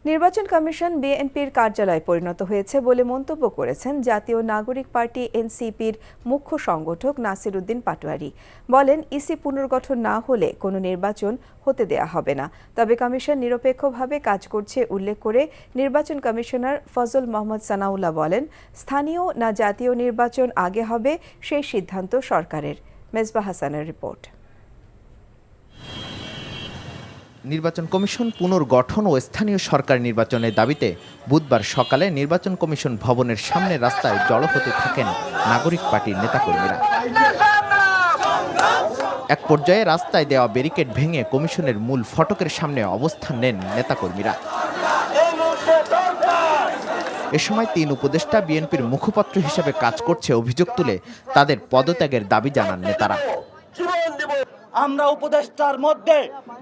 নির্বাচন কমিশন বিএনপির কার্যালয় পরিণত হয়েছে বলে মন্তব্য করেছেন জাতীয় নাগরিক পার্টি এনসিপির মুখ্য সংগঠক নাসির উদ্দিন পাটোয়ারি। বলেন, ইসি পুনর্গঠন না হলে কোনো নির্বাচন হতে দেয়া হবে না। তবে কমিশন নিরপেক্ষভাবে কাজ করছে উল্লেখ করে নির্বাচন কমিশনার ফজল মোহাম্মদ সানাউল্লাহ বলেন, স্থানীয় না জাতীয় নির্বাচন আগে হবে সেই সিদ্ধান্ত সরকারের। মেজবাহ হাসানের রিপোর্ট। নির্বাচন কমিশন পুনর্গঠন ও স্থানীয় সরকার নির্বাচনের দাবিতে বুধবার সকালে নির্বাচন কমিশন ভবনের সামনে রাস্তায় জড়ো হতে থাকেন নাগরিক পার্টির নেতাকর্মীরা। এক পর্যায়ে রাস্তায় দেওয়া ব্যারিকেড ভেঙে কমিশনের মূল ফটকের সামনে অবস্থান নেন নেতাকর্মীরা। এ সময় ৩ উপদেষ্টা বিএনপির মুখপাত্র হিসেবে কাজ করছে অভিযোগ তুলে তাদের পদত্যাগের দাবি জানান নেতারা। আমরা উপদেষ্টার মধ্যে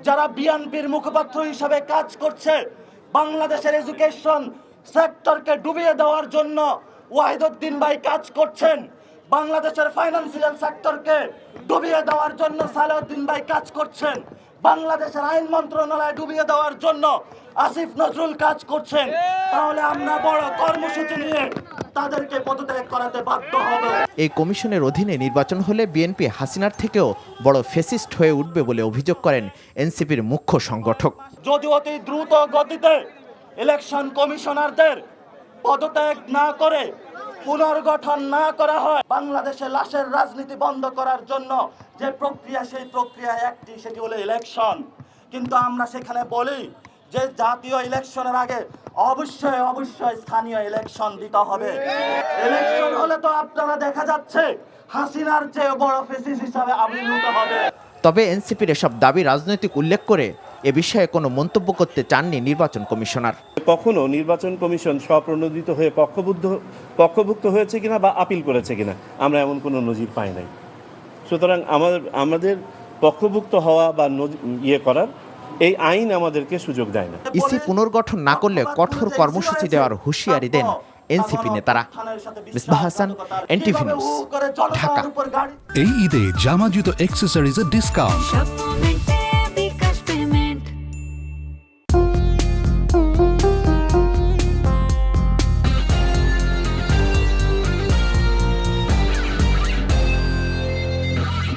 যারা বিএনপির মুখপাত্র হিসেবে কাজ করছে, বাংলাদেশের এডুকেশন সেক্টরকে ডুবিয়ে দেওয়ার জন্য ওয়াহিদুদ্দিন ভাই কাজ করছেন, বাংলাদেশের ফাইন্যান্সিয়াল সেক্টরকে ডুবিয়ে দেওয়ার জন্য সালাউদ্দিন ভাই কাজ করছেন, বাংলাদেশের আইন মন্ত্রণালয় ডুবিয়ে দেওয়ার জন্য আসিফ নজরুল কাজ করছেন। তাহলে আমরা বড় কর্মসূচি নিয়ে তাদেরকে পদত্যাগ করাতে বাধ্য হব। এই কমিশনের অধীনে নির্বাচন হলে বিএনপি হাসিনার থেকেও বড় ফ্যাসিস্ট হয়ে উঠবে বলে অভিযোগ করেন এনসিপির মুখ্য সংগঠক। যদি অতি দ্রুত গতিতে ইলেকশন কমিশনারদের পদত্যাগ না করে পুনর্গঠন না করা হয়, বাংলাদেশে লাশের রাজনীতি বন্ধ করার জন্য যে প্রক্রিয়া, সেই প্রক্রিয়া একটি, সেটি হলো ইলেকশন। কিন্তু আমরা সেখানে বলি যে জাতীয় ইলেকশনের আগে অবশ্যই স্থানীয় ইলেকশন দিতে হবে। ইলেকশন হলে তো আপনারা দেখা যাচ্ছে হাসিনার চেয়ে বড় ফেসিস হিসাবে আবির্ভূত হবে। তবে এনসিপির এসব দাবি রাজনৈতিক উল্লেখ করে এ বিষয়ে কোনো মন্তব্য করতে চাননি নির্বাচন কমিশনার। কখনো নির্বাচন কমিশন স্বপ্রণোদিত হয়ে পক্ষভুক্ত হয়েছে কিনা বা আপিল করেছে কিনা আমরা এমন কোনো নজির পাই নাই। সুতরাং আমাদের পক্ষভুক্ত হওয়া বা করার এই আইন আমাদেরকে সুযোগ দেয় না। ইসি পুনর্গঠন না করলে কঠোর কর্মসূচি দেওয়ার হুঁশিয়ারি দেন এনসিপি নেতারা। Mezbah Hasan, NTV news, Dhaka. এই ঈদে জামা জুতো অ্যাক্সেসরিজের ডিসকাউন্ট।